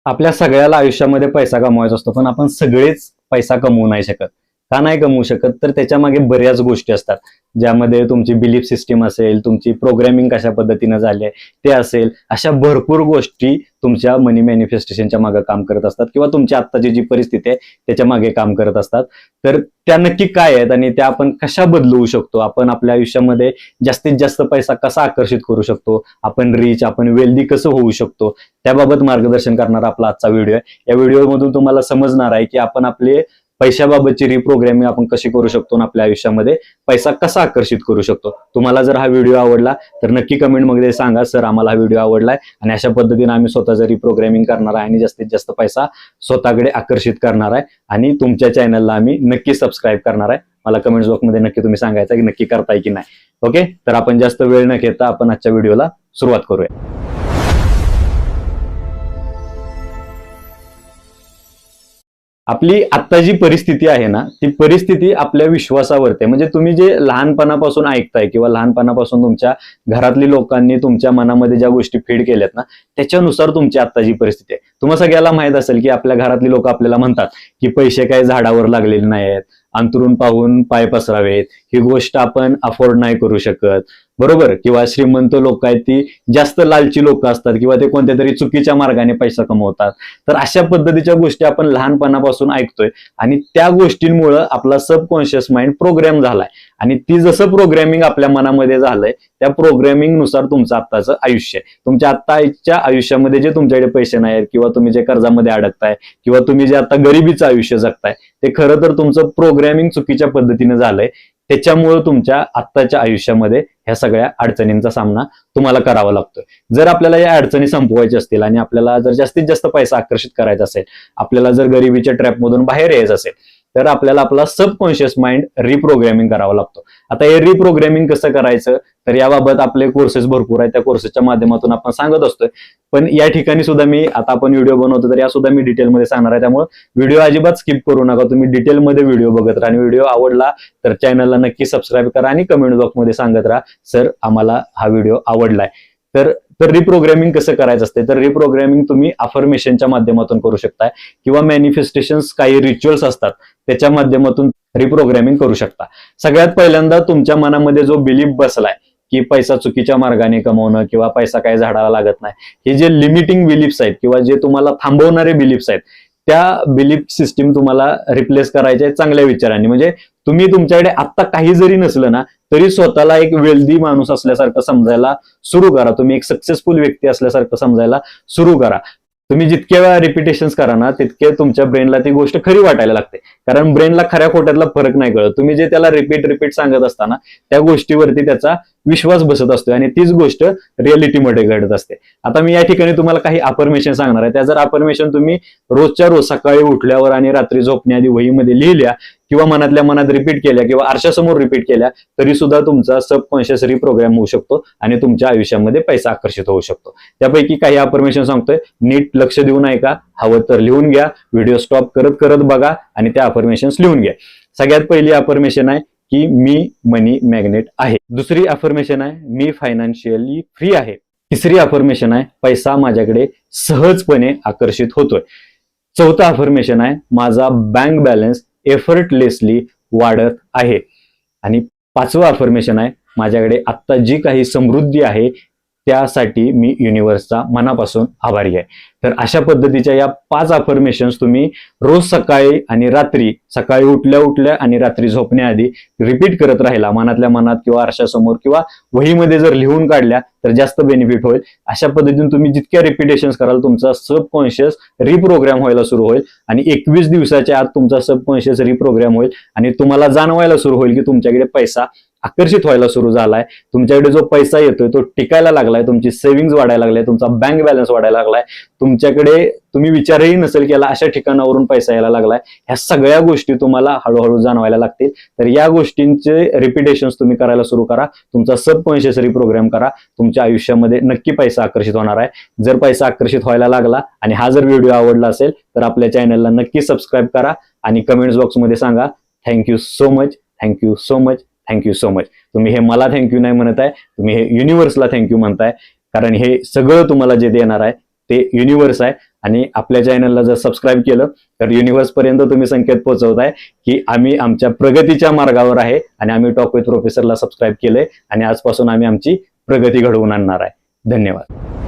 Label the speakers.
Speaker 1: आपल्या सगळ्याला आयुष्यामध्ये पैसा कमवायचा असतो, पण आपण सगळेच पैसा कमवू नाही शकत. का नाही कमवू शकत? तर त्याच्या मागे बऱ्याच गोष्टी असतात, ज्यामध्ये तुमची बिलीफ सिस्टीम असेल, तुमची प्रोग्रामिंग कशा पद्धतीने झाली आहे ते असेल. अशा भरपूर गोष्टी तुमच्या मनी मॅनिफेस्टेशनच्या मागे काम करत असतात किंवा तुमची आत्ताची जी परिस्थिती आहे त्याच्या मागे काम करत असतात. तर त्या नक्की काय आहेत आणि त्या आपण कशा बदलवू शकतो? आपण आपल्या आयुष्यामध्ये जास्तीत जास्त पैसा कसा आकर्षित करू शकतो? आपण रिच, आपण वेल्दी कसं होऊ शकतो? त्याबाबत मार्गदर्शन करणारा आपला आजचा व्हिडिओ आहे. या व्हिडिओमधून तुम्हाला समजणार आहे की आपण आपले पैशाबाबतची रिप्रोग्रामिंग आपण कशी करू शकतो आणि आपल्या आयुष्यामध्ये पैसा कसा आकर्षित करू शकतो. तुम्हाला जर हा व्हिडिओ आवडला तर नक्की कमेंटमध्ये सांगा, सर आम्हाला हा व्हिडिओ आवडलाय आणि अशा पद्धतीने आम्ही स्वतःचं रिप्रोग्रामिंग करणार आहे आणि जास्तीत जास्त पैसा स्वतःकडे आकर्षित करणार आहे आणि तुमच्या चॅनलला आम्ही नक्की सबस्क्राईब करणार आहे. मला कमेंट बॉक्समध्ये नक्की तुम्ही सांगायचं की नक्की करताय की नाही. ओके, तर आपण जास्त वेळ न घेता आपण आजच्या व्हिडिओला सुरुवात करूया. आपली आता जी परिस्थिती आहे ना, ती परिस्थिती आपल्या विश्वासावरती आहे. म्हणजे तुम्ही जे लहानपणापासून ऐकताय किंवा लहानपणापासून तुमच्या घरातली लोकांनी तुमच्या मनामध्ये ज्या गोष्टी फीड केल्यात ना, त्याच्यानुसार तुमची आत्ताची परिस्थिती आहे. तुम्हा सगळ्याला माहित असेल की आपल्या घरातली लोक आपल्याला म्हणतात की पैसे काही झाडावर लागलेले नाही आहेत, अंथरून पाहून पाय पसरावेत, ही गोष्ट आपण अफोर्ड नाही करू शकत, बरोबर. किंवा श्रीमंत लोक आहेत ती जास्त लालची लोक असतात किंवा ते कोणत्या तरी चुकीच्या मार्गाने पैसा कमवतात. तर अशा पद्धतीच्या गोष्टी आपण लहानपणापासून ऐकतोय आणि त्या गोष्टींमुळे आपला सबकॉन्शियस माइंड प्रोग्राम झालाय आणि ती जसं प्रोग्रामिंग आपल्या मनामध्ये झालंय त्या प्रोग्रामिंग नुसार तुमचं आत्ताचं आयुष्य आहे. तुमच्या आत्ताच्या आयुष्यामध्ये जे तुमच्याकडे पैसे नाही आहेत किंवा तुम्ही जे कर्जामध्ये अडकताय किंवा तुम्ही जे आता गरिबीचं आयुष्य जगताय ते खरं तर तुमचं प्रोग्रामिंग चुकीच्या पद्धतीने झालंय. त्याच्यामुळे तुमच्या आत्ताच्या आयुष्यामध्ये ह्या सगळ्या अडचणींचा सामना तुम्हाला करावा लागतोय. जर आपल्याला या अडचणी संपवायच्या असतील आणि आपल्याला जर जास्तीत जास्त पैसा आकर्षित करायचा असेल, आपल्याला जर गरिबीच्या ट्रॅपमधून बाहेर यायचं असेल, तर आपल्याला आपला सबकॉन्शियस माइंड रिप्रोग्रामिंग करावा लागतो. आता हे रिप्रोग्रामिंग कसं करायचं, तर याबाबत आपले कोर्सेस भरपूर आहेत. त्या कोर्सेसच्या माध्यमातून आपण सांगत असतोय. पण या ठिकाणी सुद्धा मी आता आपण व्हिडिओ बनवतो तर या सुद्धा मी डिटेलमध्ये सांगणार आहे. त्यामुळे व्हिडिओ अजिबात स्किप करू नका. तुम्ही डिटेलमध्ये व्हिडिओ बघत राहा आणि व्हिडिओ आवडला तर चॅनलला नक्की सबस्क्राईब करा आणि कमेंट बॉक्समध्ये सांगत राहा, सर आम्हाला हा व्हिडिओ आवडलाय. तर रिप्रोग्रामिंग कसं करायचं असते, तर रिप्रोग्रामिंग तुम्ही अफर्मेशनच्या माध्यमातून करू शकताय किंवा मॅनिफेस्टेशन्स काही रिच्युअल्स असतात त्याच्या माध्यमातून रिप्रोग्रामिंग करू शकता. सगळ्यात पहिल्यांदा तुमच्या मनामध्ये जो बिलीफ बसलाय की पैसा चुकीच्या मार्गाने कमवणं किंवा पैसा काही झाडाला लागत नाही, हे जे लिमिटिंग बिलीफ्स आहेत किंवा जे तुम्हाला थांबवणारे बिलीफ्स आहेत त्या बिलीफ सिस्टीम तुम्हाला रिप्लेस करायचे चांगल्या विचारांनी. म्हणजे तुम्ही तुमच्याकडे आत्ता काही जरी नसलं ना तरी स्वतःला एक वेल्दी माणूस असल्यासारखं समजायला सुरू करा. तुम्ही एक सक्सेसफुल व्यक्ती असल्यासारखं समजायला सुरू करा. तुम्ही जितक्या वेळा रिपिटेशन्स करा ना तितके तुमच्या ब्रेनला ती गोष्ट खरी वाटायला लागते. कारण ब्रेनला खऱ्या खोट्यातला फरक नाही कळत. तुम्ही जे त्याला रिपीट सांगत असताना त्या गोष्टीवरती त्याचा विश्वास बसत असतो आणि तीच गोष्ट रिअलिटीमध्ये घडत असते. आता मी या ठिकाणी तुम्हाला काही अफर्मेशन सांगणार आहे. त्या जर अफर्मेशन तुम्ही रोजच्या रोज सकाळी उठल्यावर आणि रात्री झोपण्याआधी वहीमध्ये लिहिल्या किंवा मनातल्या मनात रिपीट केल्या किंवा आरशासमोर रिपीट केल्या तरी सुद्धा तुमचा सबकॉन्शियस रिप्रोग्राम होऊ शकतो आणि तुमच्या आयुष्यामध्ये पैसा आकर्षित होऊ शकतो. त्यापैकी काही अफर्मेशन सांगतोय, नीट लक्ष देऊन ऐका, हवं तर लिहून घ्या, व्हिडिओ स्टॉप करत करत बघा आणि त्या अफर्मेशन्स लिहून घ्या. सगळ्यात पहिली अफर्मेशन आहे की मी मनी मॅग्नेट आहे. दुसरी अफर्मेशन आहे मी फायनान्शियली फ्री आहे. तिसरी अफर्मेशन आहे पैसा माझ्याकडे सहजपणे आकर्षित होतोय. चौथा अफर्मेशन आहे माझा बँक बॅलन्स एफर्टलेसली वाढत आहे. आणि पाचवं अफर्मेशन आहे माझ्याकडे आत्ता जी काही समृद्धी आहे त्यासाठी मी युनिव्हर्सचा मनापासून आभारी आहे. तर अशा पद्धतीच्या या 5 अफर्मेशन्स तुम्ही रोज सकाळी आणि रात्री, सकाळी उठल्या उठल्या आणि रात्री झोपण्याआधी रिपीट करत राहिला मनातल्या मनात किंवा आरशासमोर किंवा वहीमध्ये जर लिहून काढल्या तर जास्त बेनिफिट होईल. अशा पद्धतीने तुम्ही जितक्या रिपिटेशन्स कराल तुमचा सबकॉन्शियस रिप्रोग्राम व्हायला सुरू होईल आणि 21 दिवसाच्या आत तुमचा सबकॉन्शियस रिप्रोग्राम होईल आणि तुम्हाला जाणवायला सुरू होईल की तुमच्याकडे पैसा आकर्षित व्हायला सुरू झालाय. तुमच्याकडे जो पैसा येतोय तो टिकायला लागलाय, तुमची सेव्हिंग्ज वाढायला लागलाय, तुमचा बँक बॅलन्स वाढायला लागलाय, तुमच्याकडे तुम्ही विचारही नसेल केला अशा ठिकाणावरून पैसा यायला लागलाय. ह्या सगळ्या गोष्टी तुम्हाला हळूहळू जाणवायला लागतील. तर या गोष्टींचे रिपिटेशन्स तुम्ही करायला सुरू करा, तुमचा सबकॉन्शियस रिप्रोग्राम करा, तुमच्या आयुष्यामध्ये नक्की पैसा आकर्षित होणार आहे. जर पैसा आकर्षित व्हायला लागला आणि हा जर व्हिडिओ आवडला असेल तर आपल्या चॅनलला नक्की सबस्क्राईब करा आणि कमेंट्स बॉक्समध्ये सांगा thank you so much, thank you so much, thank you so much. तुम्ही हे मला थँक्यू नाही म्हणत आहे, तुम्ही हे युनिव्हर्सला थँक्यू म्हणताय. कारण हे सगळं तुम्हाला जे देणार आहे ते युनिव्हर्स आहे आणि आपल्या चॅनलला जर सबस्क्राईब केलं तर युनिव्हर्स पर्यंत तुम्ही संकेत पोहोचवताय की आम्ही आमच्या प्रगतीच्या मार्गावर आहे आणि आम्ही टॉक विथ प्रोफेसरला सबस्क्राईब केलंय आणि आजपासून आम्ही आमची प्रगती घडवून आणणार आहे. धन्यवाद.